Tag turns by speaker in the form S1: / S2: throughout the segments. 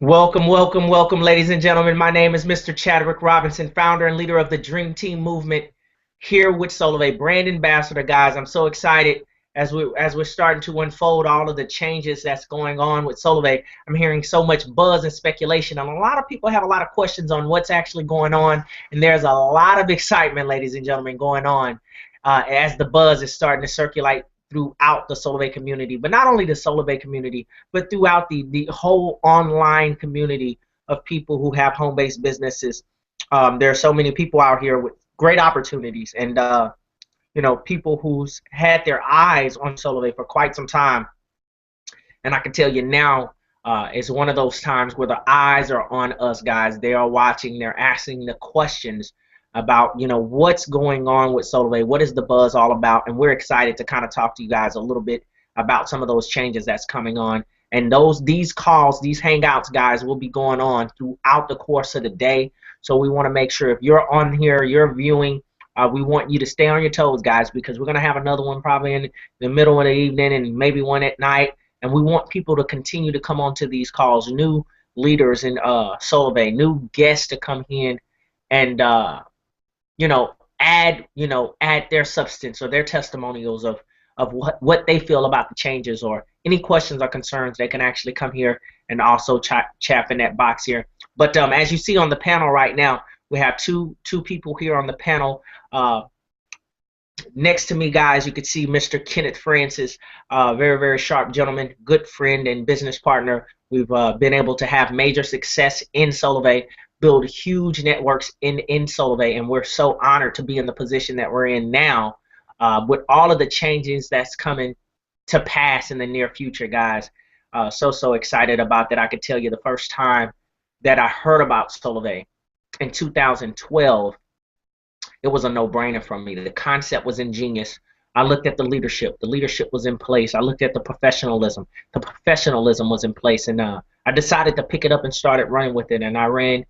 S1: Welcome, welcome, welcome, ladies and gentlemen. My name is Mr. Chadwick Robinson, founder and leader of the Dream Team Movement, here with Solavei, brand ambassador, guys. I'm so excited as we're starting to unfold all of the changes that's going on with Solavei. I'm hearing so much buzz and speculation, and a lot of people have a lot of questions on what's actually going on. And there's a lot of excitement, ladies and gentlemen, going on as the buzz is starting to circulate throughout the Solavei community, but not only the Solavei community, but throughout the whole online community of people who have home-based businesses. There are so many people out here with great opportunities, and people who's had their eyes on Solavei for quite some time. And I can tell you now, it's one of those times where the eyes are on us, guys. They are watching. They're asking the questions about, what's going on with Solavei, what is the buzz all about, and we're excited to kind of talk to you guys a little bit about some of those changes that's coming on. And these calls, these hangouts, guys, will be going on throughout the course of the day. So we want to make sure if you're on here, you're viewing, we want you to stay on your toes, guys, because we're going to have another one probably in the middle of the evening and maybe one at night. And we want people to continue to come onto these calls, new leaders in Solavei, new guests to come in and add their substance or their testimonials of what they feel about the changes, or any questions or concerns. They can actually come here and also chat in that box here. But as you see on the panel right now, we have two people here on the panel. Next to me, guys, you can see Mr. Kenneth Francis, very, very sharp gentleman, good friend and business partner. We've been able to have major success in Solavei, build huge networks in Solavei, and we're so honored to be in the position that we're in now with all of the changes that's coming to pass in the near future, guys. So excited about that. I could tell you the first time that I heard about Solavei in 2012, it was a no-brainer for me. The concept was ingenious. I looked at the leadership. The leadership was in place. I looked at the professionalism. The professionalism was in place, and I decided to pick it up and started running with it. And I ran,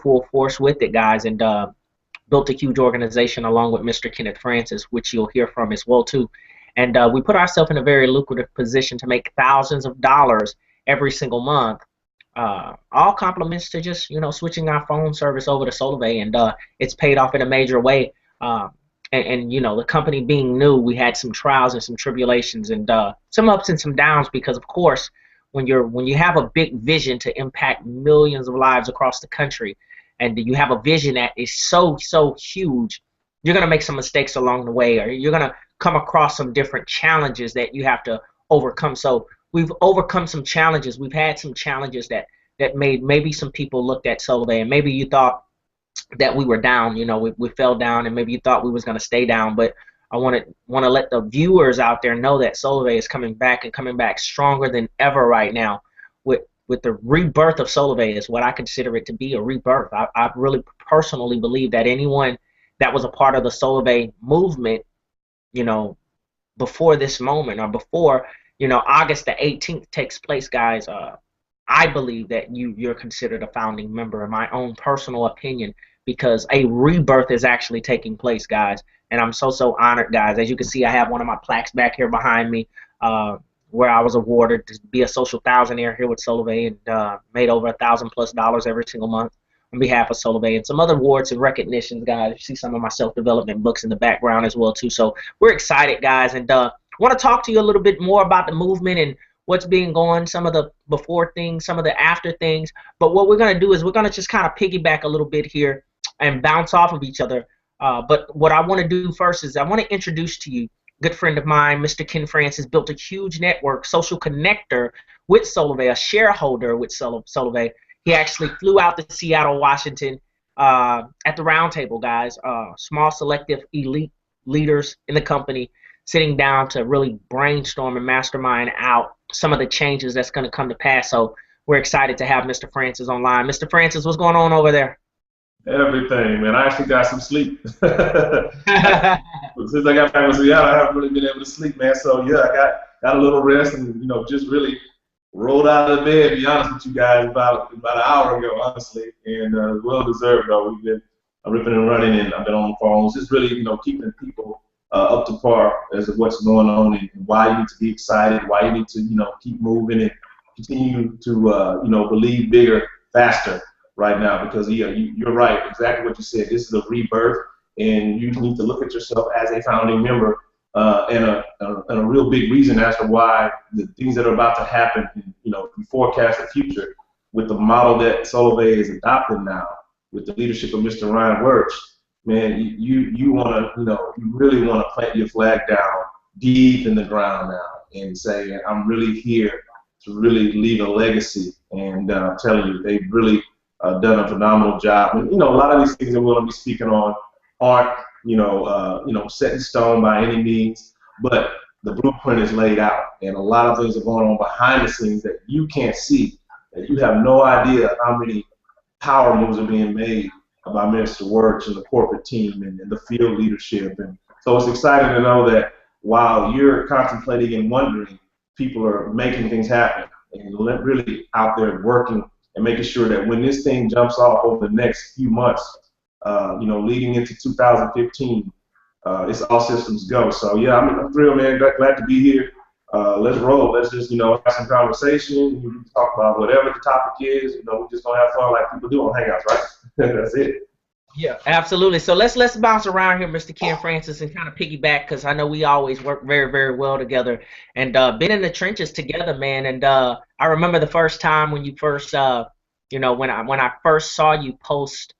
S1: full force with it, guys, and built a huge organization along with Mr. Kenneth Francis, which you'll hear from as well too. And we put ourselves in a very lucrative position to make thousands of dollars every single month. All compliments to just switching our phone service over to Solavei, and it's paid off in a major way. And the company being new, we had some trials and some tribulations, and some ups and some downs, because of course when you have a big vision to impact millions of lives across the country, and you have a vision that is so huge, you're going to make some mistakes along the way, or you're going to come across some different challenges that you have to overcome. So we've overcome some challenges. We've had some challenges that made maybe some people looked at Solavei, and maybe you thought that we were down, we fell down, and maybe you thought we was going to stay down. But I want to let the viewers out there know that Solavei is coming back, and coming back stronger than ever right now. With the rebirth of Solavei is what I consider it to be, a rebirth. I really personally believe that anyone that was a part of the Solavei movement, before this moment, or before August the 18th takes place, guys, I believe that you're considered a founding member, in my own personal opinion, because a rebirth is actually taking place, guys. And I'm so honored, guys. As you can see, I have one of my plaques back here behind me, where I was awarded to be a social thousandaire here with Solavei, and made over $1,000+ every single month on behalf of Solavei, and some other awards and recognitions, guys. You see some of my self-development books in the background as well too. So we're excited, guys, and want to talk to you a little bit more about the movement and what's being going, some of the before things, some of the after things. But what we're going to do is we're going to just kind of piggyback a little bit here and bounce off of each other. But what I want to do first is I want to introduce to you a good friend of mine, Mr. Ken Francis, built a huge network, social connector with Solavei, a shareholder with Solavei. He actually flew out to Seattle, Washington at the roundtable, guys, small selective elite leaders in the company, sitting down to really brainstorm and mastermind out some of the changes that's going to come to pass. So we're excited to have Mr. Francis online. Mr. Francis, what's going on over there?
S2: Everything, man. I actually got some sleep. Since I got back to Seattle, I haven't really been able to sleep, man. So yeah, I got a little rest, and just really rolled out of the bed, to be honest with you guys, about an hour ago, honestly, and well deserved though. We've been ripping and running, and I've been on the phones, just really keeping people up to par as to what's going on, and why you need to be excited, why you need to keep moving and continue to believe bigger, faster right now, because you're right, exactly what you said. This is a rebirth, and you need to look at yourself as a founding member, and a real big reason as to why the things that are about to happen. You forecast the future with the model that Solavei is adopting now, with the leadership of Mr. Ryan Wirtz. Man, you want to, you really want to plant your flag down deep in the ground now and say, I'm really here to really leave a legacy. And I'm telling you, they've really done a phenomenal job. And a lot of these things that we're going to be speaking on aren't set in stone by any means, but the blueprint is laid out, and a lot of things are going on behind the scenes that you can't see, that you have no idea how many power moves are being made by Mr. Wirtz and the corporate team and the field leadership. And so it's exciting to know that while you're contemplating and wondering, people are making things happen and really out there working and making sure that when this thing jumps off over the next few months, leading into 2015, it's all systems go. So yeah, I'm thrilled, man. Glad to be here. Let's roll. Let's just have some conversation. We can talk about whatever the topic is. We're just gonna have fun like people do on Hangouts, right? That's it.
S1: Yeah, absolutely. So let's bounce around here, Mr. Ken Francis, and kind of piggyback, because I know we always work very, very well together, and been in the trenches together, man. And I remember the first time when you first, when I first saw you post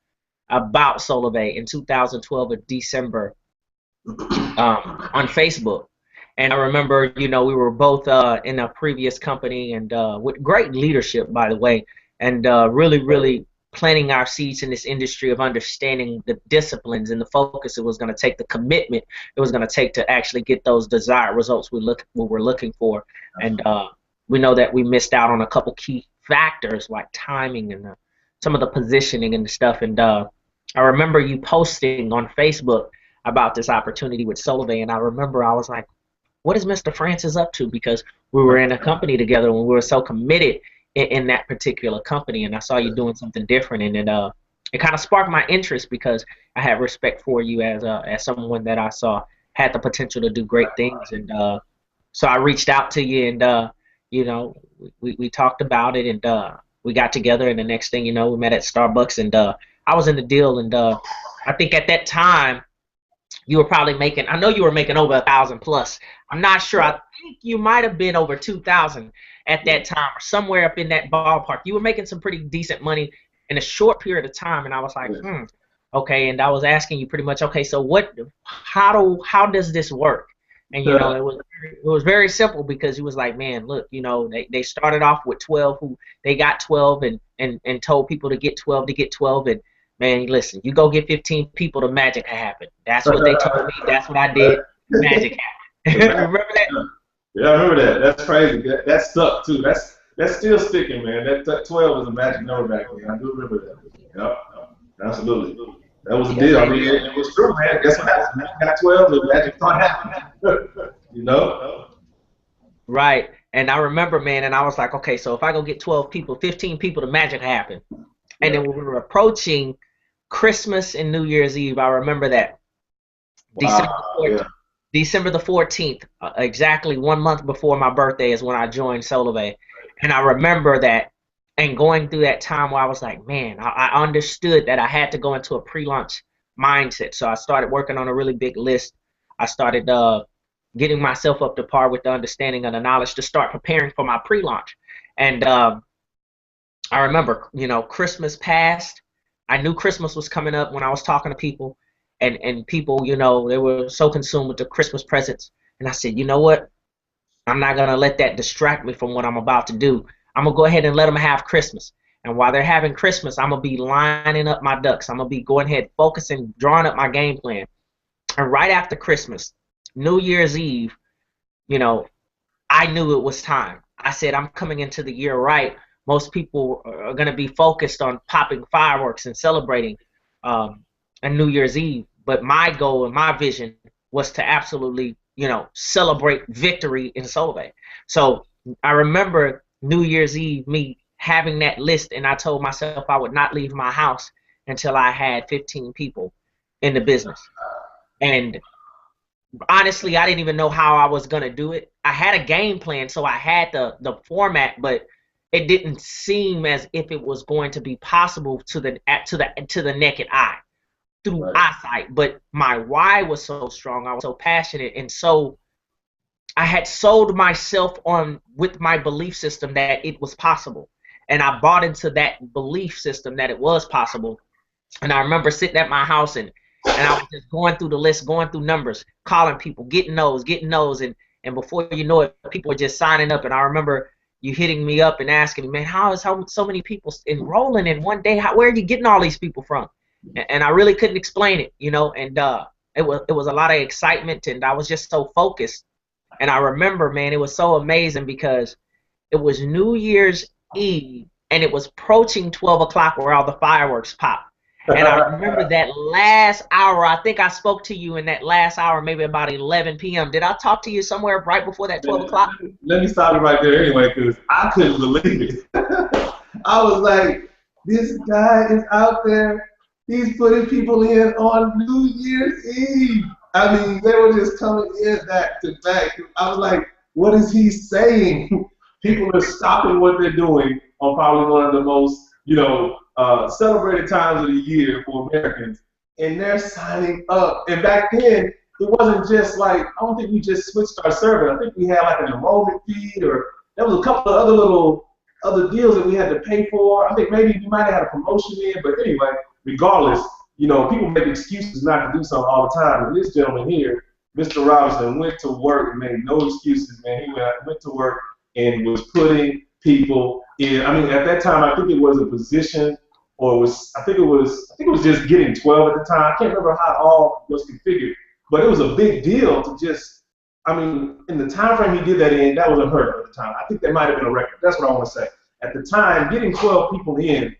S1: about Solavei in 2012 of December on Facebook. And I remember, we were both in a previous company, and with great leadership, by the way, and really, really planting our seeds in this industry of understanding the disciplines and the focus it was going to take, the commitment it was going to take to actually get those desired results we were looking for. And we know that we missed out on a couple key factors like timing and some of the positioning and the stuff. And I remember you posting on Facebook about this opportunity with Solavei, and I remember I was like, what is Mr. Francis up to? Because we were in a company together and we were so committed in that particular company, and I saw you doing something different, and it kind of sparked my interest, because I had respect for you as someone that I saw had the potential to do great things. And so I reached out to you, and we talked about it, and we got together, and the next thing you know, we met at Starbucks, and I was in the deal, and I think at that time you were probably making, I know you were making over 1,000 plus. I'm not sure. I think you might have been over 2,000 at that time, or somewhere up in that ballpark. You were making some pretty decent money in a short period of time, and I was like, okay. And I was asking you pretty much, okay, so how does this work? And it was very simple, because he was like, man, look, they started off with 12, who they got 12 and told people to get 12 and man, listen, you go get 15 people, the magic happen. That's what they told me. That's what I did. Magic happened. Remember that?
S2: Yeah, I remember that. That's crazy. That stuck too. That's still sticking, man. That 12 was a magic number back then. I do remember that. Yep, absolutely. That was a deal. I mean, it was true, man. Guess what happened? Man, got 12, the magic started happening.
S1: Right. And I remember, man, and I was like, okay, so if I go get 12 people, 15 people, the magic happened. And then when we were approaching Christmas and New Year's Eve, I remember that.
S2: Wow.
S1: December the 14th, exactly 1 month before my birthday, is when I joined Solavei. And I remember that, and going through that time where I was like, man, I understood that I had to go into a pre-launch mindset. So I started working on a really big list. I started getting myself up to par with the understanding and the knowledge to start preparing for my pre-launch. And I remember, Christmas passed. I knew Christmas was coming up when I was talking to people, and people, they were so consumed with the Christmas presents. And I said, you know what? I'm not going to let that distract me from what I'm about to do. I'm going to go ahead and let them have Christmas. And while they're having Christmas, I'm going to be lining up my ducks. I'm going to be going ahead, focusing, drawing up my game plan. And right after Christmas, New Year's Eve, I knew it was time. I said, I'm coming into the year right. Most people are going to be focused on popping fireworks and celebrating on New Year's Eve. But my goal and my vision was to absolutely, celebrate victory in Solavei. So I remember New Year's Eve, me having that list, and I told myself I would not leave my house until I had 15 people in the business. And honestly, I didn't even know how I was going to do it. I had a game plan, so I had the format, but it didn't seem as if it was going to be possible to the naked eye through
S2: Right.
S1: eyesight. But my why was so strong. I was so passionate, and so I had sold myself on with my belief system that it was possible. And I bought into that belief system that it was possible. And I remember sitting at my house, and I was just going through the list, going through numbers, calling people, getting those, and before you know it, people were just signing up. And I remember you hitting me up and asking me, man, how so many people enrolling in one day? Where are you getting all these people from? And I really couldn't explain it, you know. And it was a lot of excitement, and I was just so focused. And I remember, man, it was so amazing because it was New Year's Eve, and it was approaching 12 o'clock where all the fireworks popped. And I remember that last hour. I think I spoke to you in that last hour, maybe about 11 p.m. Did I talk to you somewhere right before that 12 o'clock?
S2: Let me stop you right there anyway, because I couldn't believe it. I was like, this guy is out there. He's putting people in on New Year's Eve. I mean, they were just coming in back to back. I was like, what is he saying? People are stopping what they're doing on probably one of the most, celebrated times of the year for Americans, and they're signing up. And back then, it wasn't just like, I don't think we just switched our server. I think we had like an enrollment fee, or there was a couple of other deals that we had to pay for. I think maybe we might have had a promotion in, but anyway, regardless, people make excuses not to do something all the time. And this gentleman here, Mr. Robinson, went to work and made no excuses, man. He went to work and was putting people in. I mean, at that time, I think it was a position, or I think it was just getting 12 at the time. I can't remember how it all was configured, but it was a big deal to just, I mean, in the time frame he did that in, that was unheard of at the time. I think that might have been a record. That's what I want to say. At the time, getting 12 people in,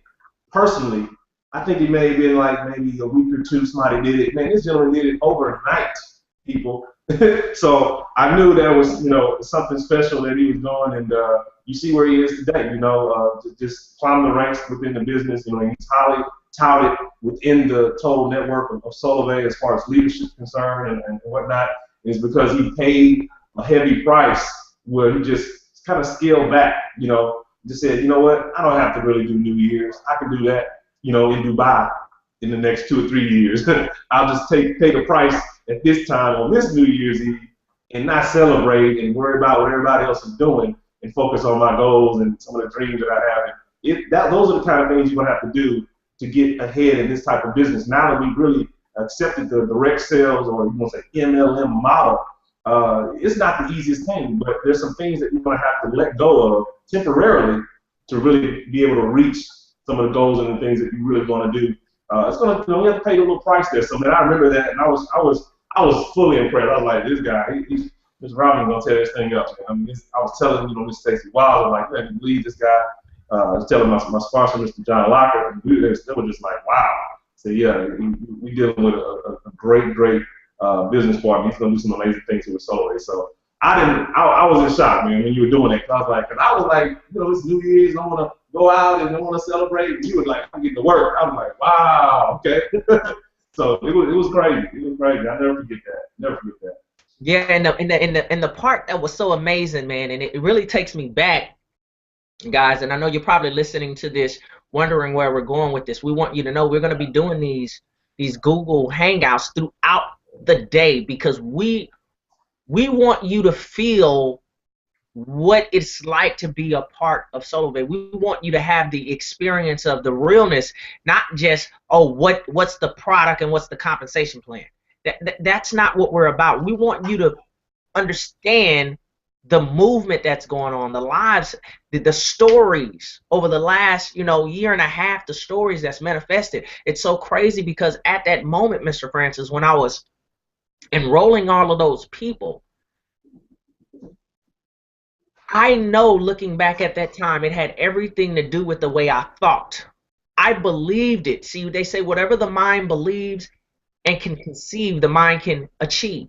S2: personally, I think it may have been like maybe a week or two somebody did it. Man, this gentleman did it overnight, people. So I knew that was, something special that he was doing, and you see where he is today, just climb the ranks within the business. He's highly touted within the total network of Solavei as far as leadership is concerned and whatnot, is because he paid a heavy price where he just kind of scaled back, just said, you know what, I don't have to really do New Year's. I can do that, in Dubai in the next 2 or 3 years. I'll just pay the price at this time on this New Year's Eve and not celebrate and worry about what everybody else is doing and focus on my goals and some of the dreams that I have. Those are the kind of things you're going to have to do to get ahead in this type of business. Now that we've really accepted the direct sales, or you want to say MLM model, it's not the easiest thing, but there's some things that you're going to have to let go of temporarily to really be able to reach some of the goals and the things that you really want to do. It's going to, you have to pay a little price there. So, man, I remember that, and I was fully impressed. I was like, this guy, Mr. Robin gonna tear this thing up. I mean, I was telling Miss Stacey Wild, I'm like, I can believe this guy. I was telling my sponsor, Mr. John Locker, and they were just like, wow. So yeah, we dealing with a great business partner. He's gonna do some amazing things with Solavei. So I was in shock, man, when you were doing it. I was like, it's New Year's, I want to go out and I want to celebrate. And you were like, I'm getting to work. I was like, wow, okay. So it was crazy. It was crazy. I'll never forget that. Never forget that.
S1: Yeah, and the part that was so amazing, man, and it really takes me back, guys, and I know you're probably listening to this wondering where we're going with this. We want you to know we're going to be doing these Google Hangouts throughout the day, because we want you to feel what it's like to be a part of Solavei. We want you to have the experience of the realness, not just, what's the product and what's the compensation plan. That's not what we're about. We want you to understand the movement that's going on, the lives, the stories over the last, year and a half, the stories that's manifested. It's so crazy because at that moment, Mr. Francis, when I was enrolling all of those people, I know, looking back at that time, it had everything to do with the way I thought. I believed it. See, they say whatever the mind believes and can conceive, the mind can achieve.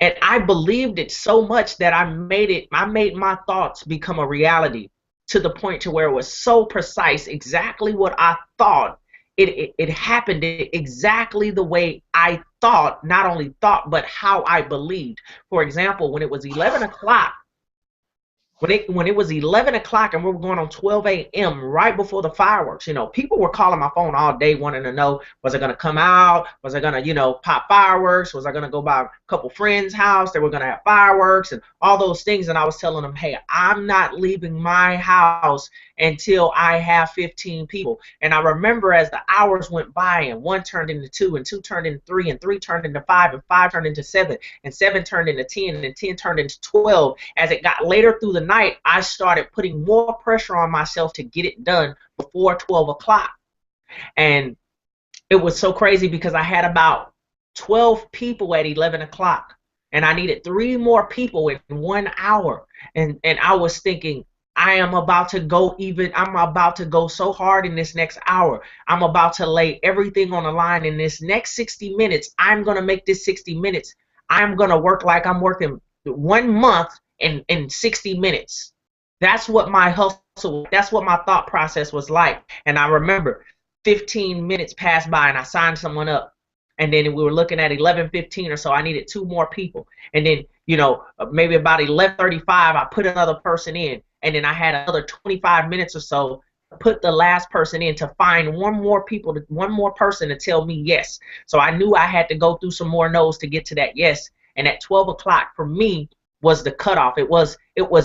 S1: And I believed it so much that I made my thoughts become a reality, to the point to where it was so precise, exactly what I thought. It happened exactly the way I thought, not only thought, but how I believed. For example, when it was 11 o'clock, when it was 11 o'clock and we were going on 12 a.m. right before the fireworks, people were calling my phone all day wanting to know, was I going to come out? Was I going to, pop fireworks? Was I going to go by a couple friends' house? They were going to have fireworks and all those things. And I was telling them, hey, I'm not leaving my house until I have 15 people. And I remember as the hours went by and 1 turned into 2 and 2 turned into 3 and 3 turned into 5 and 5 turned into 7 and 7 turned into 10 and 10 turned into 12. As it got later through the night, I started putting more pressure on myself to get it done before 12 o'clock. And it was so crazy because I had about 12 people at 11 o'clock and I needed 3 more people in 1 hour. And I was thinking, I'm about to go so hard in this next hour. I'm about to lay everything on the line in this next 60 minutes. I'm going to make this 60 minutes. I'm going to work like I'm working 1 month in 60 minutes. That's what my hustle, that's what my thought process was like. And I remember 15 minutes passed by and I signed someone up. And then we were looking at 11:15 or so. I needed 2 more people. And then, maybe about 11:35, I put another person in. And then I had another 25 minutes or so to put the last person in to find one more person to tell me yes. So I knew I had to go through some more no's to get to that yes. And at 12 o'clock for me was the cutoff. It was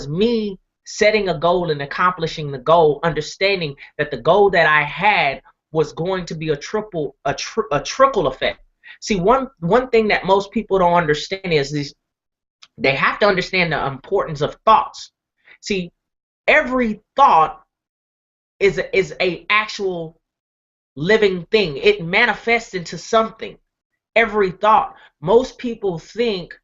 S1: me setting a goal and accomplishing the goal, understanding that the goal that I had was going to be a trickle effect. See, one thing that most people don't understand is they have to understand the importance of thoughts. See, every thought is a actual living thing. It manifests into something. Every thought. Most people think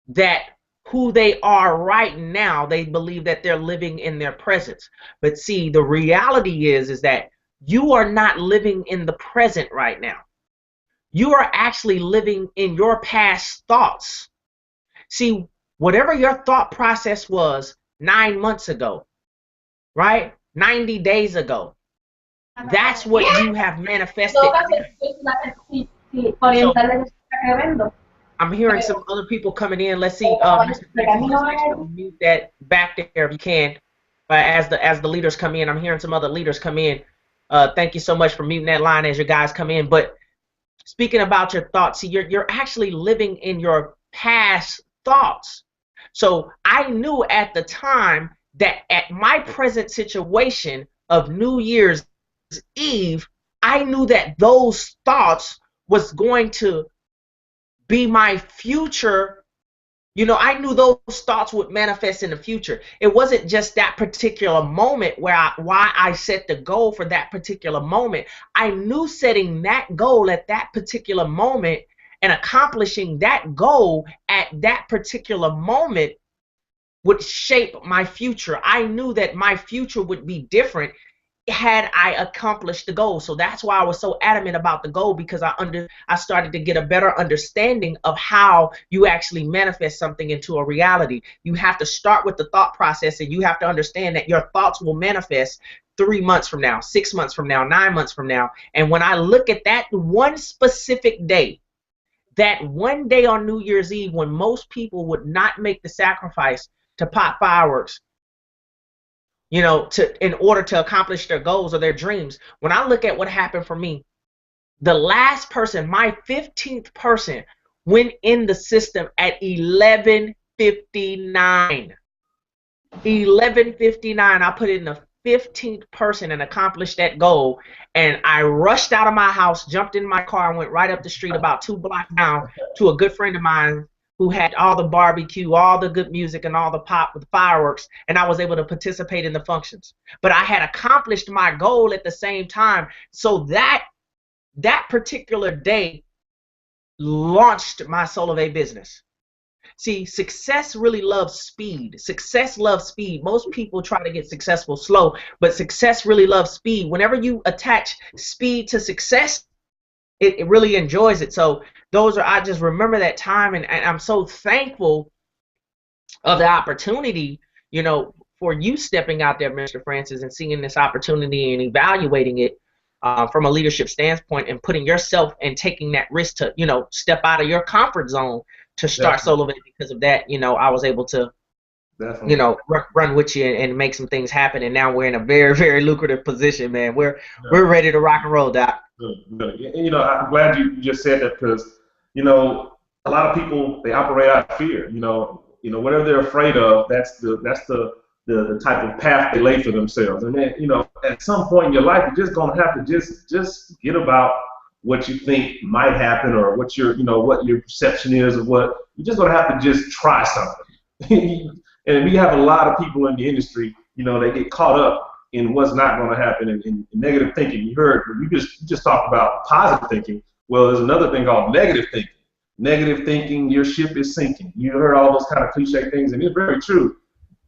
S1: that who they are right now, they believe that they're living in their presence. But see, the reality is that you are not living in the present right now. You are actually living in your past thoughts. See, whatever your thought process was 9 months ago, right? 90 days ago, that's what you have manifested. So, I'm hearing some other people coming in. Let's see, Mr. mute that back there if you can. As the leaders come in, I'm hearing some other leaders come in. Thank you so much for muting that line as your guys come in. But speaking about your thoughts, see, you're actually living in your past thoughts. So I knew at the time that at my present situation of New Year's Eve, I knew that those thoughts was going to be my future. I knew those thoughts would manifest in the future. It wasn't just that particular moment why I set the goal for that particular moment. I knew setting that goal at that particular moment and accomplishing that goal at that particular moment would shape my future. I knew that my future would be different had I accomplished the goal. So that's why I was so adamant about the goal, because I started to get a better understanding of how you actually manifest something into a reality. You have to start with the thought process, and you have to understand that your thoughts will manifest 3 months from now, 6 months from now, 9 months from now. And when I look at that one specific day, that one day on New Year's Eve when most people would not make the sacrifice to pop fireworks, in order to accomplish their goals or their dreams. When I look at what happened for me, the last person, my 15th person, went in the system at 11:59. 11:59. I put in the 15th person and accomplished that goal. And I rushed out of my house, jumped in my car, and went right up the street about 2 blocks down to a good friend of mine who had all the barbecue, all the good music, and all the pop with fireworks, and I was able to participate in the functions. But I had accomplished my goal at the same time, so that particular day launched my Solavei business. See, success really loves speed. Success loves speed. Most people try to get successful slow, but success really loves speed. Whenever you attach speed to success, it really enjoys it. So I just remember that time, and I'm so thankful of the opportunity, for you stepping out there, Mr. Francis, and seeing this opportunity and evaluating it from a leadership standpoint, and putting yourself and taking that risk to, step out of your comfort zone to start Solavei. Because of that, I was able to
S2: Definitely.
S1: run with you and make some things happen. And now we're in a very, very lucrative position, man. We're
S2: Yeah.
S1: ready to rock and roll, Doc.
S2: Good, good. And, I'm glad you just said that because, a lot of people they operate out of fear. Whatever they're afraid of, that's the type of path they lay for themselves. And then, at some point in your life, you're just gonna have to just get about what you think might happen or what your perception is of what you're just gonna have to just try something. And we have a lot of people in the industry, they get caught up in what's not going to happen in negative thinking. You just talked about positive thinking. Well, there's another thing called negative thinking. Negative thinking, your ship is sinking. You heard all those kind of cliche things, and it's very true.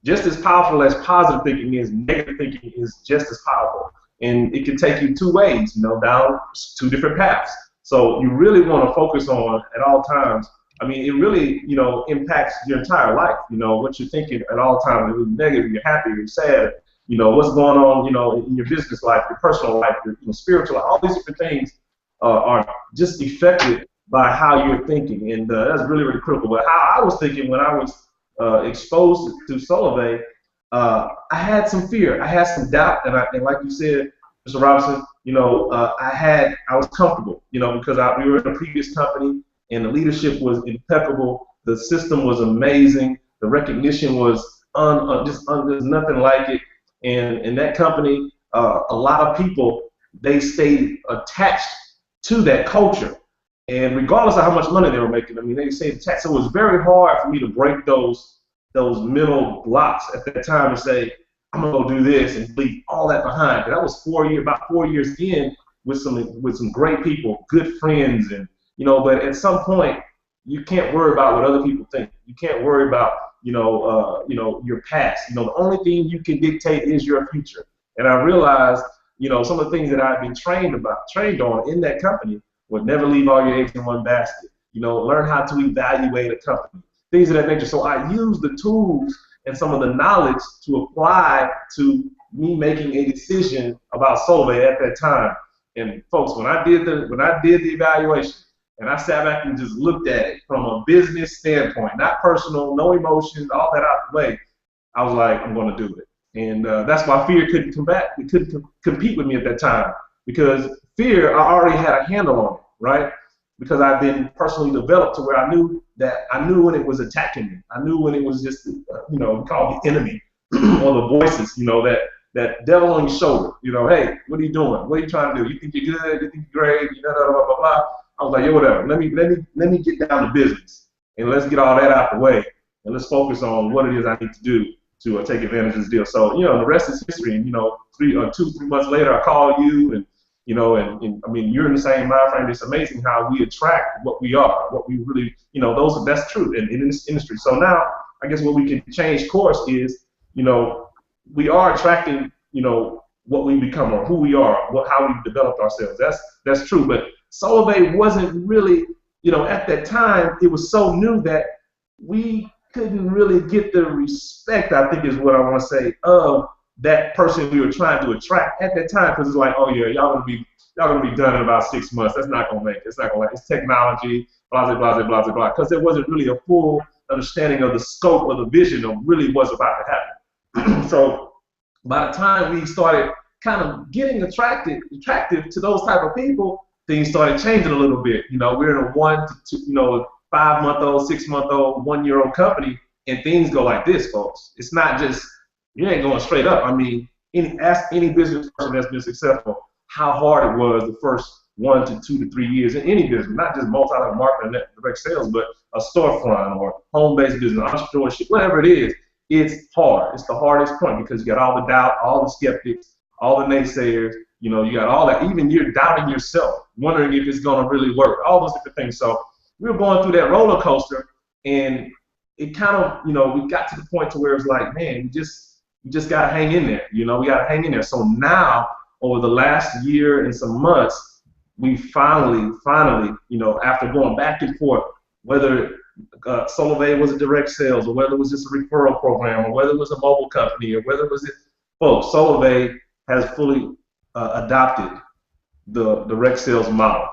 S2: Just as powerful as positive thinking is, negative thinking is just as powerful. And it can take you two ways, down two different paths. So you really want to focus on at all times. I mean, it really, impacts your entire life. What you're thinking at all times. If you're negative, you're happy, you're sad. What's going on, in your business life, your personal life, your spiritual life. All these different things are just affected by how you're thinking, and that's really, really critical. But how I was thinking when I was exposed to Solavei, I had some fear, I had some doubt, and like you said, Mr. Robinson, I was comfortable, because we were in a previous company, and the leadership was impeccable, the system was amazing, the recognition was there's nothing like it, and in that company, a lot of people they stayed attached to that culture. And regardless of how much money they were making, I mean, they stayed attached. So it was very hard for me to break those mental blocks at that time and say, I'm gonna go do this and leave all that behind. And that was about 4 years in with some great people, good friends, and but at some point you can't worry about what other people think. You can't worry about your past. The only thing you can dictate is your future. And I realized, some of the things that I've been trained on in that company would never leave all your eggs in one basket. Learn how to evaluate a company, things of that nature. So I use the tools and some of the knowledge to apply to me making a decision about Solavei at that time. And folks, when I did the evaluation, and I sat back and just looked at it from a business standpoint, not personal, no emotions, all that out of the way, I was like, I'm going to do it. And that's why fear couldn't it couldn't compete with me at that time, because fear, I already had a handle on it, right? Because I've been personally developed to where I knew when it was attacking me. I knew when it was just, called the enemy or the voices, that devil on your shoulder. Hey, what are you doing? What are you trying to do? You think you're good? You think you're great? Blah, blah, blah, blah. I was like, yeah, whatever. Let me get down to business, and let's get all that out the way, and let's focus on what it is I need to do to take advantage of this deal. So, the rest is history. And 2-3 months later, I call you, and and I mean, you're in the same mind frame. It's amazing how we attract what we are, what we really, that's true in this industry. So now, I guess what we can change course is, we are attracting, what we become or who we are, how we've developed ourselves. That's true. But Solavei wasn't really, at that time, it was so new that we couldn't really get the respect, I think is what I want to say, of that person we were trying to attract at that time, because it's like, oh yeah, y'all gonna be done in about 6 months. That's not gonna make it. It's not gonna. It's technology, blah blah blah blah blah. Because there wasn't really a full understanding of the scope of the vision of really what's about to happen. So by the time we started kind of getting attractive to those type of people, things started changing a little bit. We're in a 1 to 2, 5-month-old, 6-month-old, 1-year-old company, and things go like this, folks. It's not just, you ain't going straight up. I mean, ask any business person that's been successful how hard it was the first 1 to 2 to 3 years in any business, not just multi-level marketing and direct sales, but a storefront or home-based business, entrepreneurship, whatever it is. It's hard. It's the hardest point because you got all the doubt, all the skeptics, all the naysayers. You got all that. Even you're doubting yourself, wondering if it's going to really work. All those different things. So we were going through that roller coaster, and it kind of, we got to the point to where it's like, man, you just got to hang in there. We got to hang in there. So now, over the last year and some months, we finally, after going back and forth, whether Solavei was a direct sales, or whether it was just a referral program, or whether it was a mobile company, or whether it was folks, Solavei has fully adopted the direct sales model.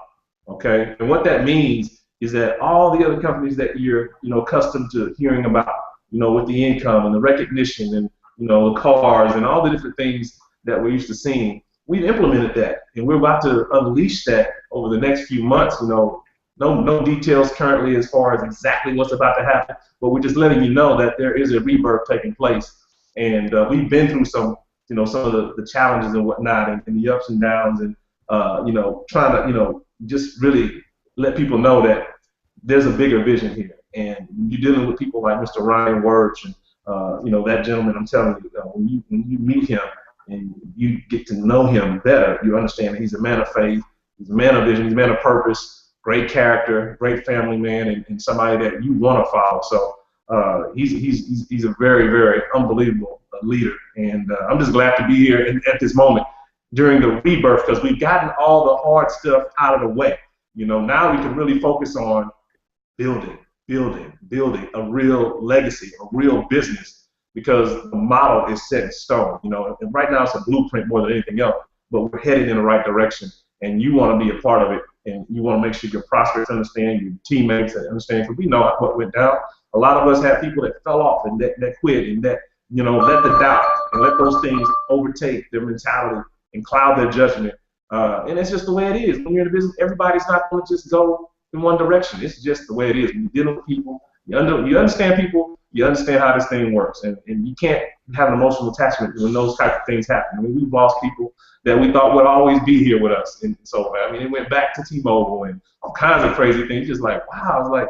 S2: Okay, and what that means is that all the other companies that you're accustomed to hearing about, with the income and the recognition and, the cars and all the different things that we're used to seeing. We've implemented that, and we're about to unleash that over the next few months. No details currently as far as exactly what's about to happen, but we're just letting you know that there is a rebirth taking place, and we've been through some of the challenges and whatnot, and the ups and downs, and trying to just really let people know that there's a bigger vision here, and you're dealing with people like Mr. Ryan Wirch, and that gentleman. I'm telling you, when you meet him and you get to know him better, you understand that he's a man of faith, he's a man of vision, he's a man of purpose, great character, great family man, and somebody that you want to follow. So he's a very, very unbelievable leader, and I'm just glad to be here at this moment during the rebirth, because we've gotten all the hard stuff out of the way. Now we can really focus on building a real legacy, a real business, because the model is set in stone. And right now it's a blueprint more than anything else, but we're headed in the right direction, and you want to be a part of it, and you want to make sure your prospects understand, your teammates understand, because we know what went down. A lot of us have people that fell off and that quit, and that let the doubt and let those things overtake their mentality and cloud their judgment. And it's just the way it is. When you're in the business, everybody's not going to just go in one direction. It's just the way it is. When you're dealing with people, you understand people, you understand how this thing works. And you can't have an emotional attachment when those type of things happen. I mean, we've lost people that we thought would always be here with us. And so, I mean, it went back to T-Mobile and all kinds of crazy things. Just like, wow, I was like,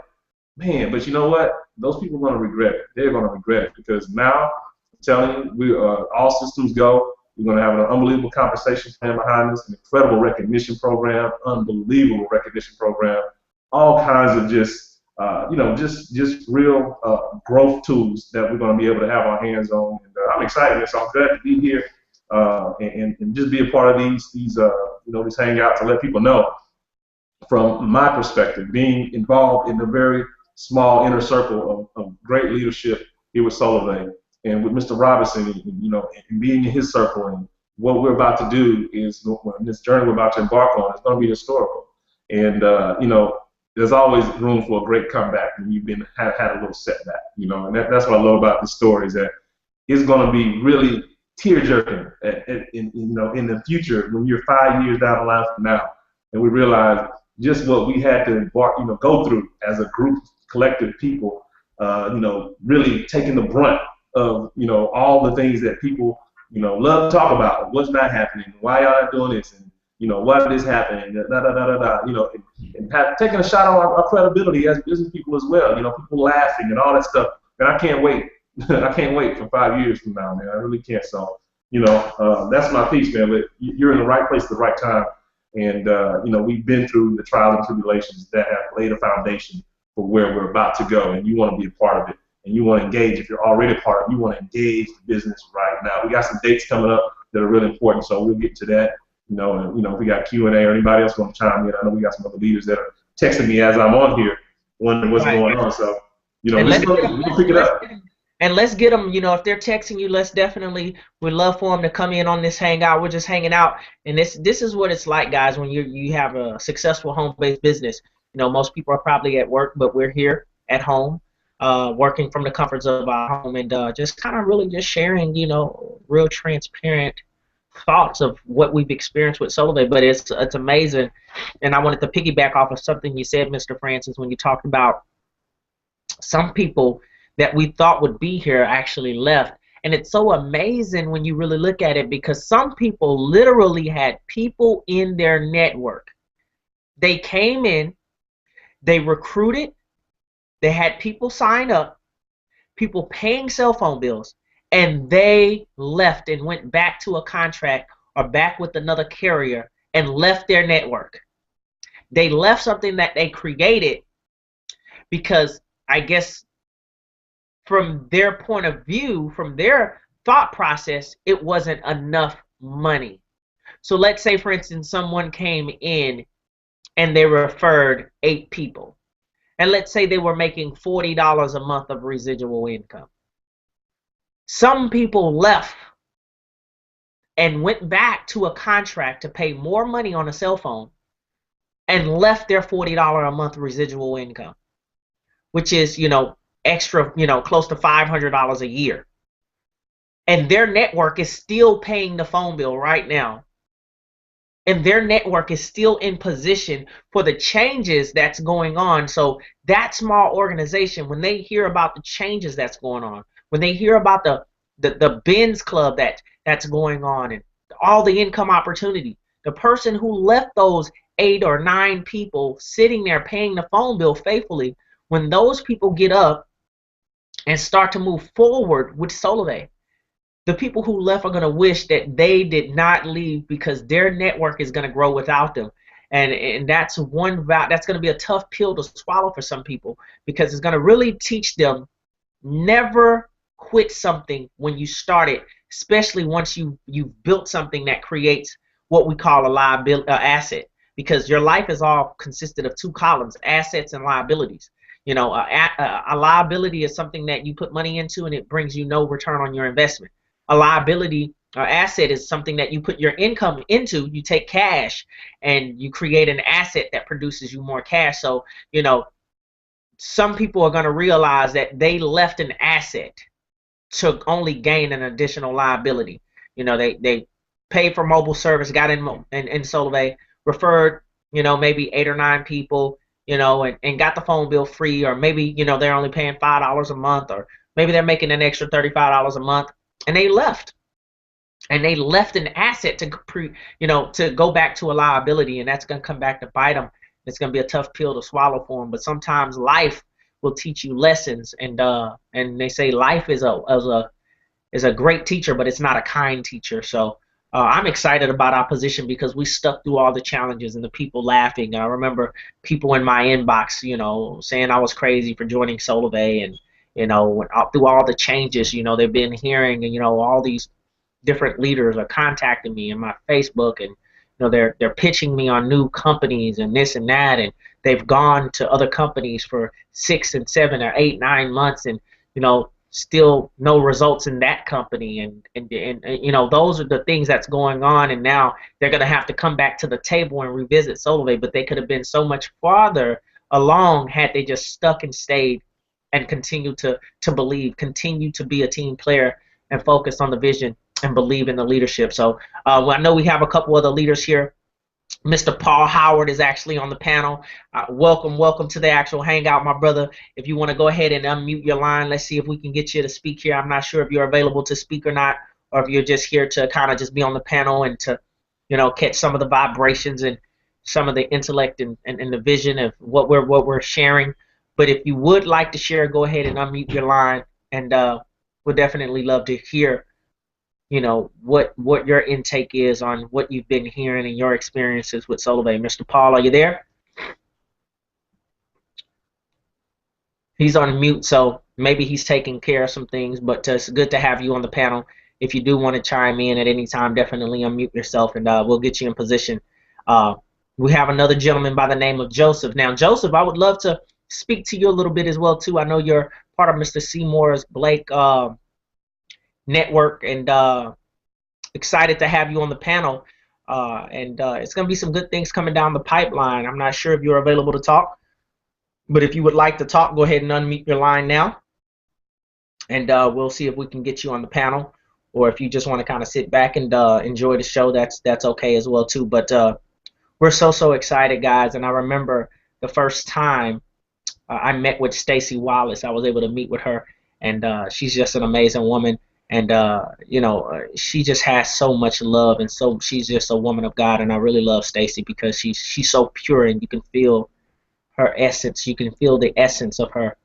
S2: man, but you know what? Those people are going to regret it. They're going to regret it, because now, I'm telling you, we all systems go. We're going to have an unbelievable compensation plan behind us, an incredible recognition program, unbelievable recognition program, all kinds of just real growth tools that we're going to be able to have our hands on. And I'm excited, so I'm glad to be here and just be a part of these hangouts to let people know, from my perspective, being involved in the very small inner circle of great leadership here with Solavei and with Mr. Robinson, and being in his circle. And what we're about to do is, this journey we're about to embark on, is going to be historical. And there's always room for a great comeback when you've had a little setback. And that's what I love about this story, is that it's going to be really tear-jerking in the future, when you're 5 years down the line from now, and we realize just what we had to go through as a group, collective people, really taking the brunt of, all the things that people, love to talk about, what's not happening, why y'all not doing this, and, why did this happen, and taking a shot on our credibility as business people as well, people laughing and all that stuff. And I can't wait. I can't wait for 5 years from now, man. I really can't. So, that's my piece, man. But you're in the right place at the right time. And, we've been through the trials and tribulations that have laid a foundation for where we're about to go. And you want to be a part of it. And you want to engage. If you're already a part of it, you want to engage the business right now. We got some dates coming up that are really important, so we'll get to that. If we got Q&A or anybody else want to chime in, I know we got some other leaders that are texting me as I'm on here, wondering what's going on. So, we'll pick it up.
S1: And let's get them, if they're texting you, we'd love for them to come in on this hangout. We're just hanging out. And this is what it's like, guys, when you have a successful home-based business. Most people are probably at work, but we're here at home, working from the comforts of our home, and just kind of really just sharing, real transparent thoughts of what we've experienced with Solavei. But it's amazing. And I wanted to piggyback off of something you said, Mr. Francis, when you talked about some people that we thought would be here actually left. And it's so amazing when you really look at it, because some people literally had people in their network. They came in, they recruited, they had people sign up, people paying cell phone bills, and they left and went back to a contract or back with another carrier and left their network. They left something that they created because, I guess, from their point of view, from their thought process, it wasn't enough money. So let's say, for instance, someone came in and they referred 8 people. And let's say they were making $40 a month of residual income. Some people left and went back to a contract to pay more money on a cell phone and left their $40 a month residual income, which is, extra, close to $500 a year. And their network is still paying the phone bill right now. And their network is still in position for the changes that's going on. So that small organization, when they hear about the changes that's going on, when they hear about the Benz Club that's going on, and all the income opportunity, the person who left those 8 or 9 people sitting there paying the phone bill faithfully, when those people get up and start to move forward with Solavei, the people who left are going to wish that they did not leave, because their network is going to grow without them. And that's that's going to be a tough pill to swallow for some people, because it's going to really teach them never quit something when you start it, especially once you've built something that creates what we call a liability asset, because your life is all consisted of 2 columns, assets and liabilities. A liability is something that you put money into and it brings you no return on your investment. A liability or asset is something that you put your income into. You take cash and you create an asset that produces you more cash. So, some people are going to realize that they left an asset to only gain an additional liability. They paid for mobile service, got in Solavei, referred, maybe 8 or 9 people, and got the phone bill free, or maybe, they're only paying $5 a month, or maybe they're making an extra $35 a month. And they left. And they left an asset to go back to a liability, and that's going to come back to bite them. It's going to be a tough pill to swallow for them. But sometimes life will teach you lessons, and they say life is a great teacher, but it's not a kind teacher. So I'm excited about our position, because we stuck through all the challenges and the people laughing. I remember people in my inbox, saying I was crazy for joining Solavei, and through all the changes, they've been hearing, and all these different leaders are contacting me in my Facebook, and they're pitching me on new companies and this and that, and they've gone to other companies for 6 and 7 or 8, 9 months, and still no results in that company, and those are the things that's going on, and now they're going to have to come back to the table and revisit Solavei, but they could have been so much farther along had they just stuck and stayed and continue to believe, continue to be a team player, and focus on the vision and believe in the leadership. So I know we have a couple other leaders here. Mr. Paul Howard is actually on the panel. Welcome to the actual hangout, my brother. If you want to go ahead and unmute your line, let's see if we can get you to speak here. I'm not sure if you're available to speak or not, or if you're just here to kind of just be on the panel and to, catch some of the vibrations and some of the intellect and the vision of what we're sharing. But if you would like to share, go ahead and unmute your line, and we'll definitely love to hear, what your intake is on what you've been hearing and your experiences with Solavei. Mr. Paul, are you there? He's on mute, so maybe he's taking care of some things, but it's good to have you on the panel. If you do want to chime in at any time, definitely unmute yourself, and we'll get you in position. We have another gentleman by the name of Joseph. Now, Joseph, I would love to speak to you a little bit as well too. I know you're part of Mr. Seymour's Blake network, and excited to have you on the panel. And it's going to be some good things coming down the pipeline. I'm not sure if you're available to talk, but if you would like to talk, go ahead and unmute your line now, and we'll see if we can get you on the panel. Or if you just want to kind of sit back and enjoy the show, that's okay as well too. But we're so excited, guys. And I remember the first time I met with Stacy Wallace. I was able to meet with her, and she's just an amazing woman, and she just has so much love, and so she's just a woman of God, and I really love Stacy because she's so pure, and you can feel her essence, you can feel the essence of her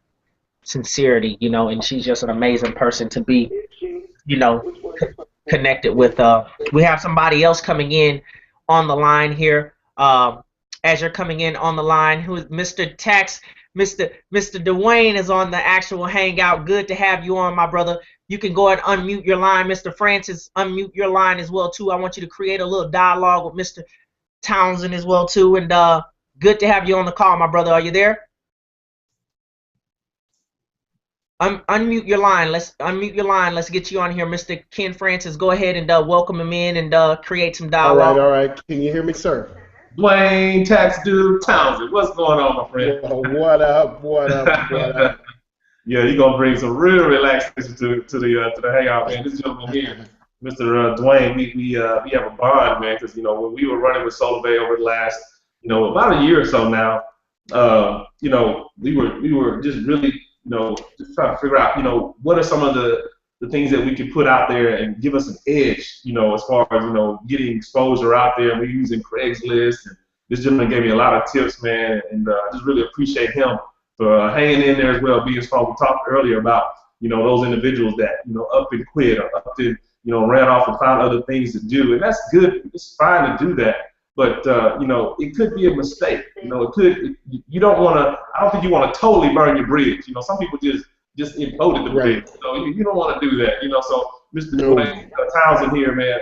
S1: sincerity, and she's just an amazing person to be, connected with. We have somebody else coming in on the line here. As you're coming in on the line, who is Mr. Tax. Mr. Dwayne is on the actual hangout. Good to have you on, my brother. You can go ahead and unmute your line. Mr. Francis, unmute your line as well too. I want you to create a little dialogue with Mr. Townsend as well too. And good to have you on the call, my brother. Are you there? Unmute your line. Let's unmute your line. Let's get you on here, Mr. Ken Francis. Go ahead and welcome him in and create some dialogue.
S3: All right. Can you hear me, sir?
S2: Dwayne Tax Dude Townsend. What's going on, my friend?
S3: What up?
S2: Yeah, you're gonna bring some real relaxation to the hangout, man. This gentleman here, Mr. Dwayne, we have a bond, man, because when we were running with Solavei over the last about a year or so now, we were just really just trying to figure out what are some of the things that we could put out there and give us an edge, as far as getting exposure out there. And we're using Craigslist, and this gentleman gave me a lot of tips, man, and I just really appreciate him for hanging in there as well, being strong. We talked earlier about those individuals that up and quit, or up and ran off and found other things to do, and that's good. It's fine to do that, but it could be a mistake. It could. You don't want to. I don't think you want to totally burn your bridge. Some people just imploded the bridge. You don't want to do that. So Mr. Dwayne Townsend here, man.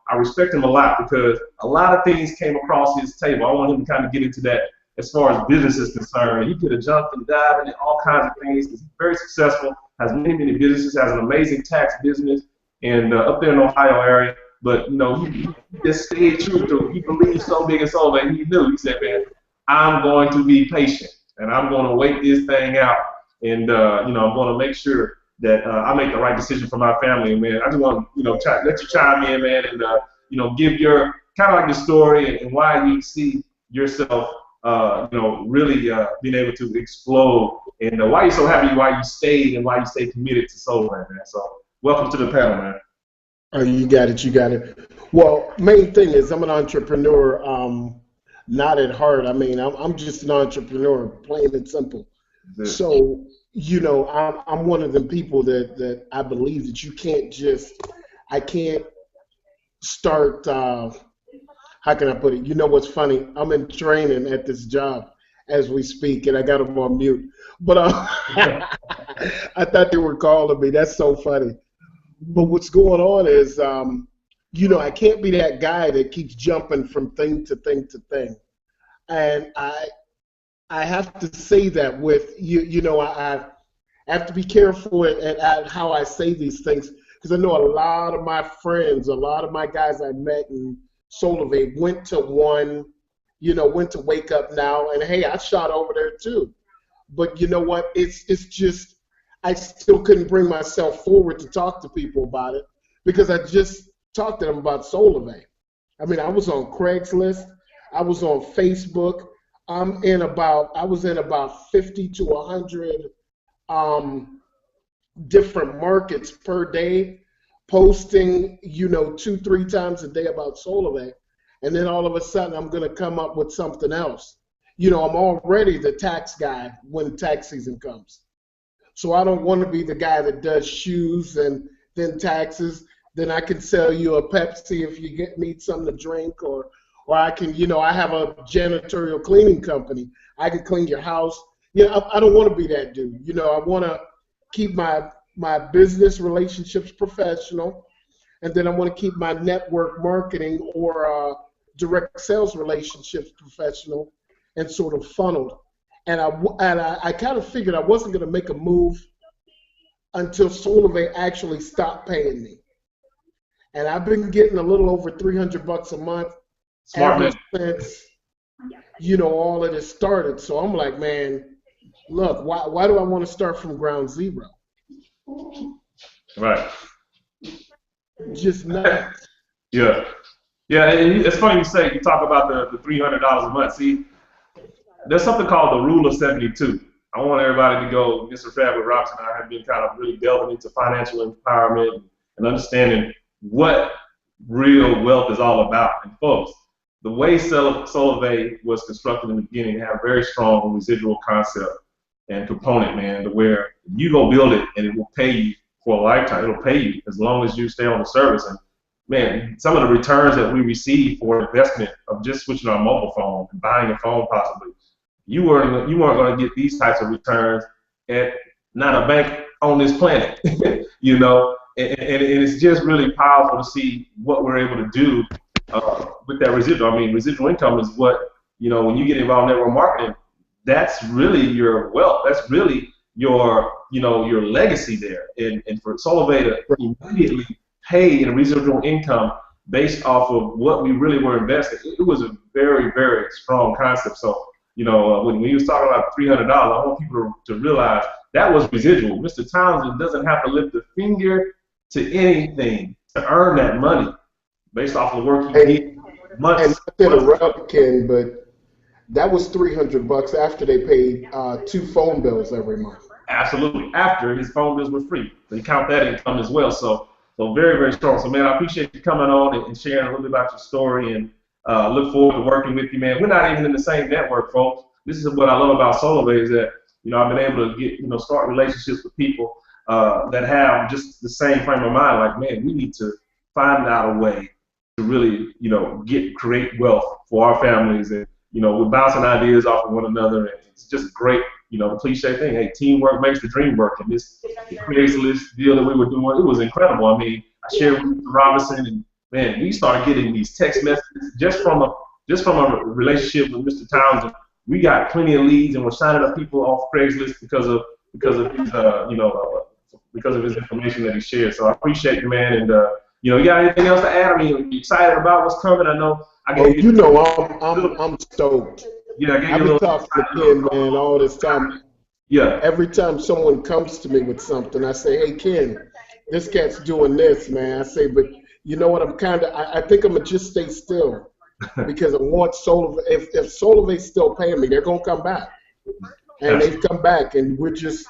S2: I respect him a lot because a lot of things came across his table. I want him to kind of get into that. As far as business is concerned, he could have jumped and dived into all kinds of things. He's very successful, has many businesses, has an amazing tax business, and up there in the Ohio area. But he just stayed true to. He believed so big and so that he knew. He said, "Man, I'm going to be patient, and I'm going to wait this thing out, and I'm going to make sure that I make the right decision for my family." And man, I just want to let you chime in, man, and give your kind of like the story and why you see yourself. Really being able to explode, and why you're so happy, why you stayed, and why you stayed committed to Solavei, man. So, welcome to the panel, man.
S3: Oh, you got it. Well, main thing is I'm an entrepreneur, not at heart. I mean, I'm just an entrepreneur, plain and simple. So, I'm one of them people that I believe that you can't I can't start. How can I put it? What's funny? I'm in training at this job as we speak, and I got them on mute. But I thought they were calling me. That's so funny. But what's going on is, I can't be that guy that keeps jumping from thing to thing to thing. And I have to say that with I have to be careful at how I say these things, because I know a lot of my friends, a lot of my guys I met in Solavei went to Wake Up Now, and hey, I shot over there too. But you know what? It's just I still couldn't bring myself forward to talk to people about it because I just talked to them about Solavei. I mean, I was on Craigslist, I was on Facebook. I was in about 50 to 100 different markets per day, posting, 2-3 times a day about Solavei, and then all of a sudden I'm going to come up with something else. I'm already the tax guy when tax season comes. So I don't want to be the guy that does shoes and then taxes. Then I can sell you a Pepsi if you need something to drink, or I can, I have a janitorial cleaning company. I can clean your house. I don't want to be that dude. I want to keep my business relationships professional, and then I want to keep my network marketing or direct sales relationships professional and sort of funneled. And I kind of figured I wasn't going to make a move until Solavei actually stopped paying me. And I've been getting a little over $300 a month ever since all of this started. So I'm like, man, look, why do I want to start from ground zero?
S2: Right.
S3: Just not.
S2: Yeah. And it's funny you talk about the $300 a month. See, there's something called the rule of 72. I want everybody to go. Mr. Fabulous Robson and I have been kind of really delving into financial empowerment and understanding what real wealth is all about. And folks, the way Solavei was constructed in the beginning, it had a very strong residual concept and component, man, to where you go build it and it will pay you for a lifetime. It'll pay you as long as you stay on the service. And man, some of the returns that we receive for investment of just switching our mobile phone and buying a phone possibly, you weren't going to get these types of returns at not a bank on this planet, and it's just really powerful to see what we're able to do with that residual. I mean, residual income is what, when you get involved in network marketing, that's really your wealth. That's really your legacy there. And for Solavei to immediately pay in residual income based off of what we really were investing, it was a very, very strong concept. So, when we was talking about $300, I want people to realize that was residual. Mr. Townsend doesn't have to lift a finger to anything to earn that money based off the work he did
S3: And
S2: months.
S3: not to interrupt, Ken, but that was $300 after they paid 2 phone bills every month.
S2: Absolutely. After his phone bills were free, they count that income as well. So very, very strong. So man, I appreciate you coming on and sharing a little bit about your story, and look forward to working with you, man. We're not even in the same network, folks. This is what I love about Solavei is that I've been able to get start relationships with people that have just the same frame of mind. Like, man, we need to find out a way to really create wealth for our families, and we're bouncing ideas off of one another, and it's just great. The cliche thing, hey, teamwork makes the dream work. And this Craigslist deal that we were doing, it was incredible. I mean, I shared with Mr. Robinson, and man, we started getting these text messages just from a relationship with Mr. Townsend. We got plenty of leads, and we're signing up people off Craigslist because of his because of his information that he shared. So I appreciate you, man. And you got anything else to add? I mean, are you excited about what's coming? I know.
S3: I'm stoked.
S2: Yeah,
S3: I've been talking to Ken, man, all this time.
S2: Yeah.
S3: Every time someone comes to me with something, I say, hey, Ken, this cat's doing this, man. I say, but you know what? I think I'm going to just stay still because I want Solavei. If Solavei's still paying me, they're going to come back. And they've come back, and we're just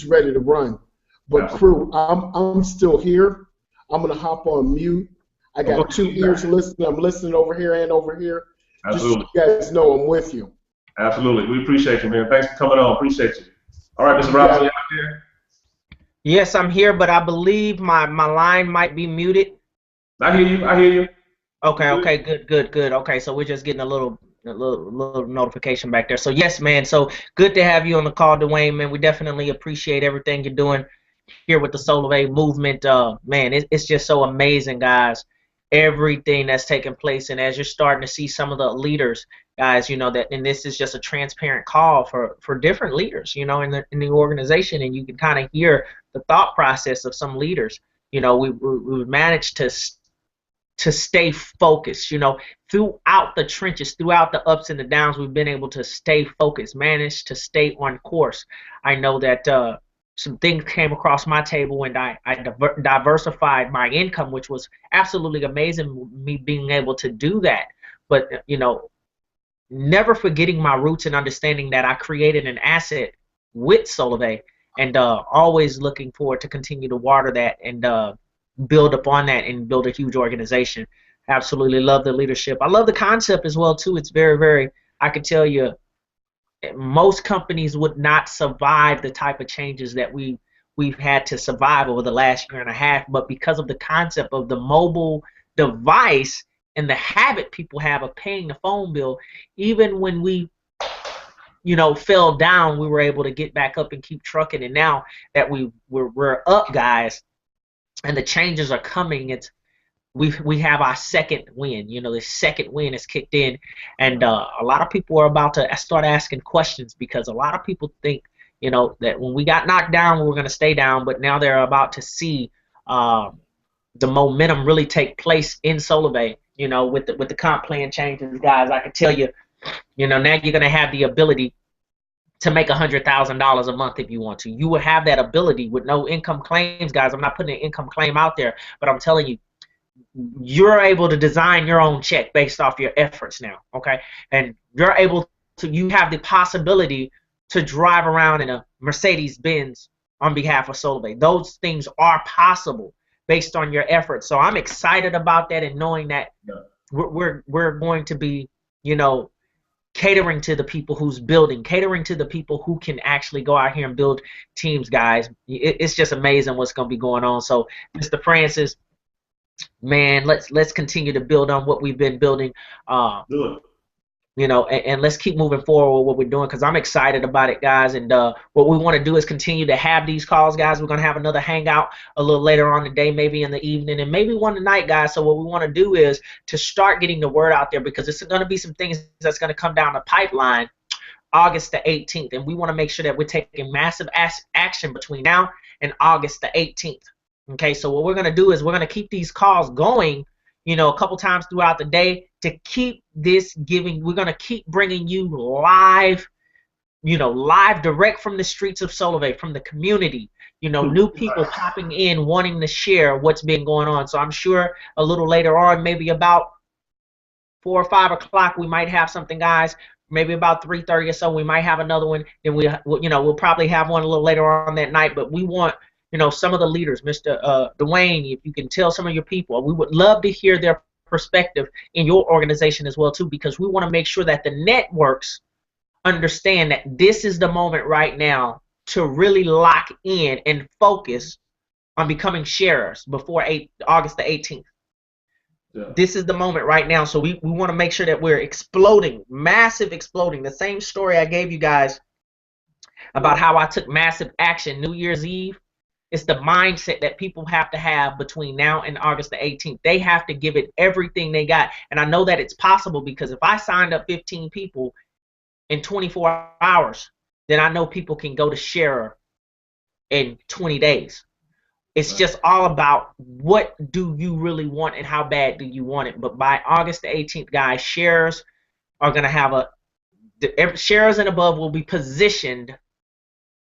S3: ready to run. But crew, I'm still here. I'm going to hop on mute. I got 2 ears listening. I'm listening over here and over here.
S2: Absolutely.
S3: Just so you guys know I'm with you.
S2: Absolutely. We appreciate you, man. Thanks for coming on. Appreciate you. All right, Mr. Robinson, you out there?
S1: Yes, I'm here, but I believe my line might be muted.
S2: I hear you.
S1: Okay, good. Okay, so we're just getting a little notification back there. So yes, man. So good to have you on the call, Dwayne, man. We definitely appreciate everything you're doing here with the Solavei movement. Man, it's just so amazing, guys. Everything that's taking place, and as you're starting to see some of the leaders, guys, that, and this is just a transparent call for different leaders, in the organization, and you can kind of hear the thought process of some leaders. We managed to stay focused, throughout the trenches, throughout the ups and the downs. We've been able to stay focused, managed to stay on course. I know that some things came across my table, and I diversified my income, which was absolutely amazing, me being able to do that. But never forgetting my roots and understanding that I created an asset with Solavei, and always looking forward to continue to water that and build upon that and build a huge organization. Absolutely love the leadership. I love the concept as well too. It's very, very, I can tell you, most companies would not survive the type of changes that we've had to survive over the last year and a half, but because of the concept of the mobile device and the habit people have of paying the phone bill, even when we fell down, we were able to get back up and keep trucking. And now that we're up, guys, and the changes are coming, we have our second win. The second win is kicked in, and a lot of people are about to start asking questions, because a lot of people think that when we got knocked down, we were going to stay down, but now they're about to see the momentum really take place in Solavei. With the comp plan changes, guys, I can tell you, now you're going to have the ability to make $100,000 a month if you want to. You will have that ability with no income claims, guys. I'm not putting an income claim out there, but I'm telling you, you're able to design your own check based off your efforts now, okay? And you have the possibility to drive around in a Mercedes-Benz on behalf of Solavei. Those things are possible based on your efforts. So I'm excited about that, and knowing that we're going to be, catering to the people who's building, catering to the people who can actually go out here and build teams, guys. It's just amazing what's going to be going on. So, Mr. Francis, man, let's continue to build on what we've been building. And let's keep moving forward with what we're doing, because I'm excited about it, guys. And what we want to do is continue to have these calls, guys. We're going to have another hangout a little later on today, maybe in the evening, and maybe one tonight, guys. So what we want to do is to start getting the word out there, because it's going to be some things that's going to come down the pipeline August the 18th. And we want to make sure that we're taking massive action between now and August the 18th. Okay, so what we're going to do is we're going to keep these calls going, a couple times throughout the day to keep this giving. We're going to keep bringing you live live direct from the streets of Solavei, from the community, new people popping in wanting to share what's been going on. So I'm sure a little later on, maybe about 4 or 5 o'clock, we might have something, guys. Maybe about 3:30 or so, we might have another one. Then we'll probably have one a little later on that night. But we want, some of the leaders, Mr. Dwayne, if you can tell some of your people, we would love to hear their perspective in your organization as well too, because we want to make sure that the networks understand that this is the moment right now to really lock in and focus on becoming sharers before August the 18th. Yeah. This is the moment right now. So we want to make sure that we're exploding, massive exploding. The same story I gave you guys about how I took massive action New Year's Eve. It's the mindset that people have to have between now and August the 18th. They have to give it everything they got. And I know that it's possible, because if I signed up 15 people in 24 hours, then I know people can go to sharer in 20 days. It's just all about what do you really want and how bad do you want it. But by August the 18th, guys, sharers are going to have sharers and above will be positioned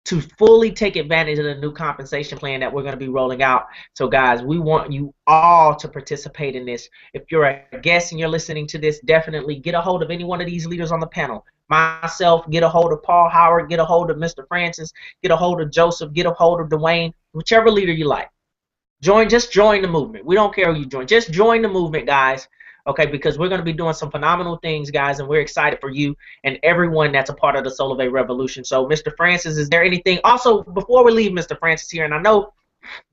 S1: to fully take advantage of the new compensation plan that we're going to be rolling out. So, guys, we want you all to participate in this. If you're a guest and you're listening to this, definitely get a hold of any one of these leaders on the panel. Myself, get a hold of Paul Howard, get a hold of Mr. Francis, get a hold of Joseph, get a hold of Dwayne, whichever leader you like. Just join the movement. We don't care who you join. Just join the movement, guys. Okay, because we're going to be doing some phenomenal things, guys, and we're excited for you and everyone that's a part of the Solavei Revolution. So, Mr. Francis, is there anything? Also, before we leave Mr. Francis here, and I know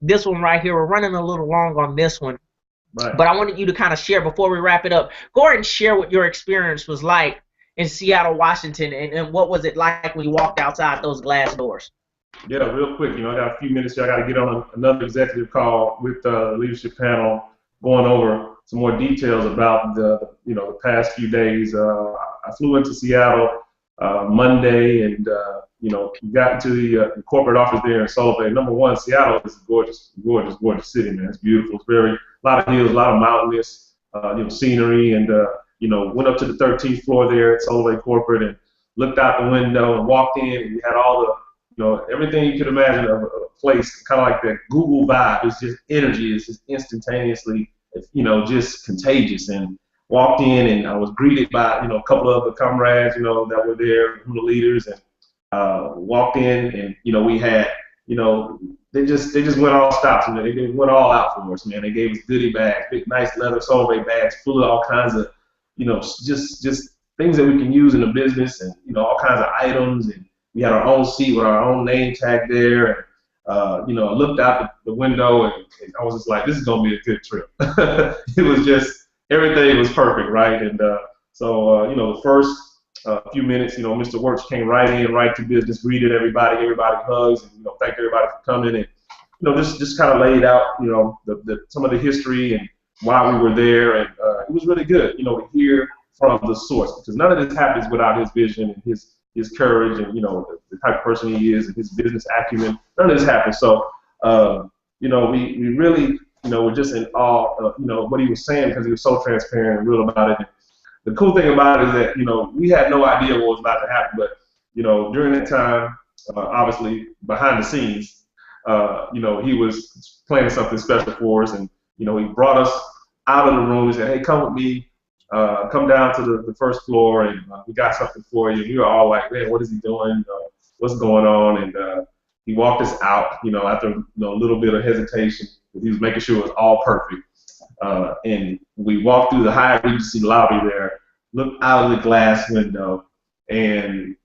S1: this one right here, we're running a little long on this one, right, but I wanted you to kind of share before we wrap it up. Go ahead and share what your experience was like in Seattle, Washington, and what was it like when you walked outside those glass doors?
S2: Yeah, real quick, I got a few minutes here. I got to get on another executive call with the leadership panel, going over some more details about the past few days. I flew into Seattle Monday, and got into the corporate office there in Solavei. Number one, Seattle is a gorgeous, gorgeous, gorgeous city, man. It's beautiful. It's a lot of hills, a lot of mountainous, scenery, and went up to the 13th floor there at Solavei corporate and looked out the window and walked in, and we had all the everything you could imagine of a place, kind of like that Google vibe. It's just energy. It's just instantaneously, just contagious. And walked in, and I was greeted by, a couple of other comrades, that were there, the leaders, and walked in, and we had, they just went all stops, and they went all out for us, man. They gave us goodie bags, big, nice leather Solavei bags full of all kinds of, just things that we can use in the business, and all kinds of items. And we had our own seat with our own name tag there. And, I looked out the window, and I was just like, this is going to be a good trip. It was just, everything was perfect, right? And so, the first few minutes, Mr. Works came right in, right to business, greeted everybody hugs, and, thanked everybody for coming. And, just kind of laid out, some of the history and why we were there. And it was really good, to hear from the source, because none of this happens without his vision and his courage and, the type of person he is and his business acumen. None of this happens. So, we really, were just in awe of, what he was saying, because he was so transparent and real about it. And the cool thing about it is that, we had no idea what was about to happen. But, during that time, obviously, behind the scenes, he was planning something special for us. And, he brought us out of the room. He said, hey, come with me. Come down to the first floor, and we got something for you. We were all like, man, what is he doing? What's going on? And he walked us out, after a little bit of hesitation. He was making sure it was all perfect. And we walked through the Hyatt Regency lobby there, looked out of the glass window, and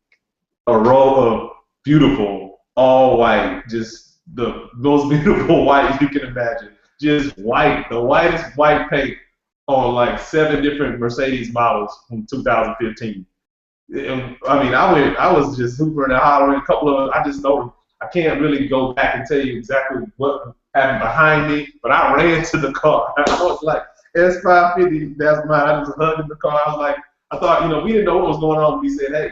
S2: a row of beautiful, all white, just the most beautiful white you can imagine. Just white, the whitest white paint on like 7 different Mercedes models from 2015. And, I was just hoopering and hollering. A couple of them, I just know, I can't really go back and tell you exactly what happened behind me, but I ran to the car. I was like, S550, that's mine. I just hugged in the car. I was like, I thought, we didn't know what was going on. We said, hey,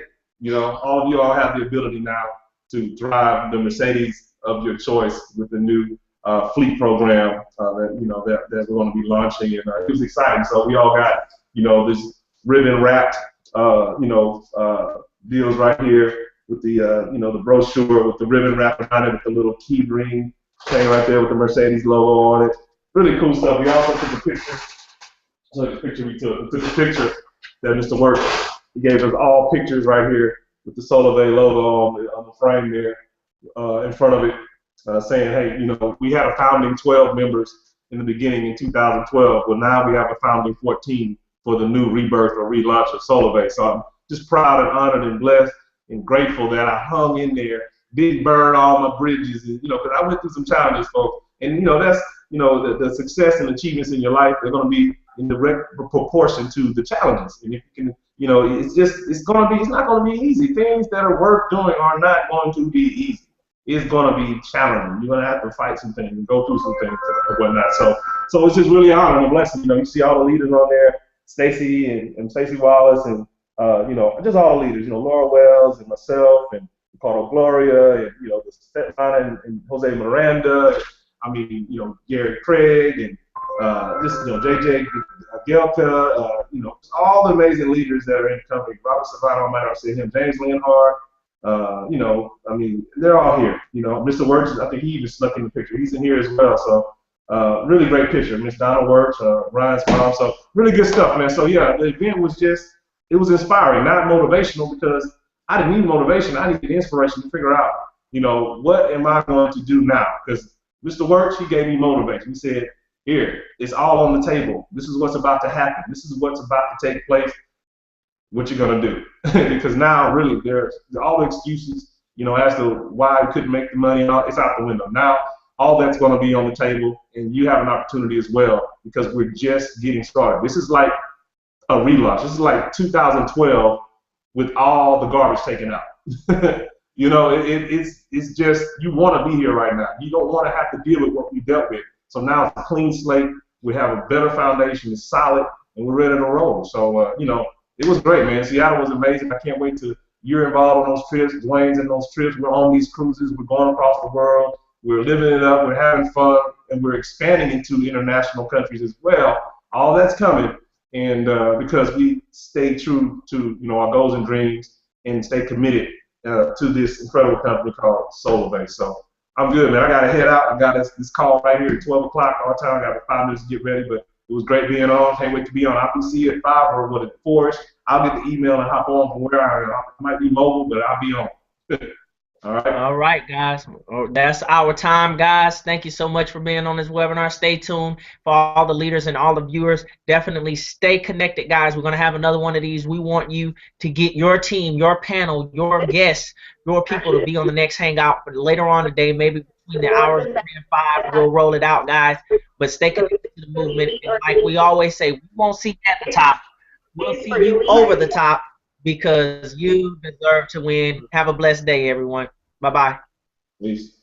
S2: all of you all have the ability now to drive the Mercedes of your choice with the new fleet program that we're going to be launching, and it was exciting. So we all got this ribbon wrapped deals right here, with the you know, the brochure with the ribbon wrapped around it with the little key ring chain right there with the Mercedes logo on it. Really cool stuff. We also took a picture. So the picture we took. We took a picture that Mr. Work, he gave us all pictures right here with the Solavei logo on the frame there in front of it, saying, hey, you know, we had a founding 12 members in the beginning in 2012. Well, now we have a founding 14 for the new rebirth or relaunch of Solavei. So I'm just proud and honored and blessed and grateful that I hung in there, didn't burn all my bridges, and, you know, because I went through some challenges, folks. And, you know, that's, you know, the success and achievements in your life, they're going to be in direct proportion to the challenges. And if you can, you know, it's not going to be easy. Things that are worth doing are not going to be easy. It's going to be challenging. You're going to have to fight some things and go through some things and whatnot. So it's just really an honor and a blessing. You know, you see all the leaders on there, Stacy and Stacy Wallace, and you know, just all the leaders. You know, Laura Wells and myself and Ricardo Gloria, and, you know, the Stefan and Jose Miranda. I mean, you know, Gary Craig and just, you know, JJ Gelka, you know, all the amazing leaders that are in the company. Robert Savano, I might not say him, James Leonhard. You know, I mean, they're all here. You know, Mr. Works, I think he even snuck in the picture. He's in here as well. So, really great picture. Miss Donna Works, Ryan's mom. So, really good stuff, man. So, yeah, the event was just, it was inspiring, not motivational, because I didn't need motivation. I needed inspiration to figure out, you know, what am I going to do now? Because Mr. Works, he gave me motivation. He said, here, it's all on the table. This is what's about to happen. This is what's about to take place. What you're gonna do? Because now, really, there's all the excuses, you know, as to why we couldn't make the money. And all, it's out the window. Now, all that's gonna be on the table, and you have an opportunity as well, because we're just getting started. This is like a relaunch. This is like 2012 with all the garbage taken out. You know, it's just, you want to be here right now. You don't want to have to deal with what we dealt with. So now it's a clean slate. We have a better foundation. It's solid, and we're ready to roll. So, you know, it was great, man. Seattle was amazing. I can't wait to, you're involved on those trips. Dwayne's in those trips. We're on these cruises. We're going across the world. We're living it up. We're having fun, and we're expanding into international countries as well. All that's coming, and because we stay true to, you know, our goals and dreams, and stay committed to this incredible company called Solavei. So I'm good, man. I got to head out. I got this call right here at 12 o'clock our time. I got 5 minutes to get ready, but it was great being on. Can't wait to be on IPC at 5 or what, at 4-ish. I'll get the email and hop on from where I am. It might be mobile, but I'll be on. All right.
S1: All right, guys. That's our time, guys. Thank you so much for being on this webinar. Stay tuned for all the leaders and all the viewers. Definitely stay connected, guys. We're going to have another one of these. We want you to get your team, your panel, your guests, your people to be on the next hangout. But later on today, maybe between the hours of 3 and 5, we'll roll it out, guys. But stay connected to the movement. And like we always say, we won't see you at the top. We'll see you over the top, because you deserve to win. Have a blessed day, everyone. Bye-bye.
S2: Peace.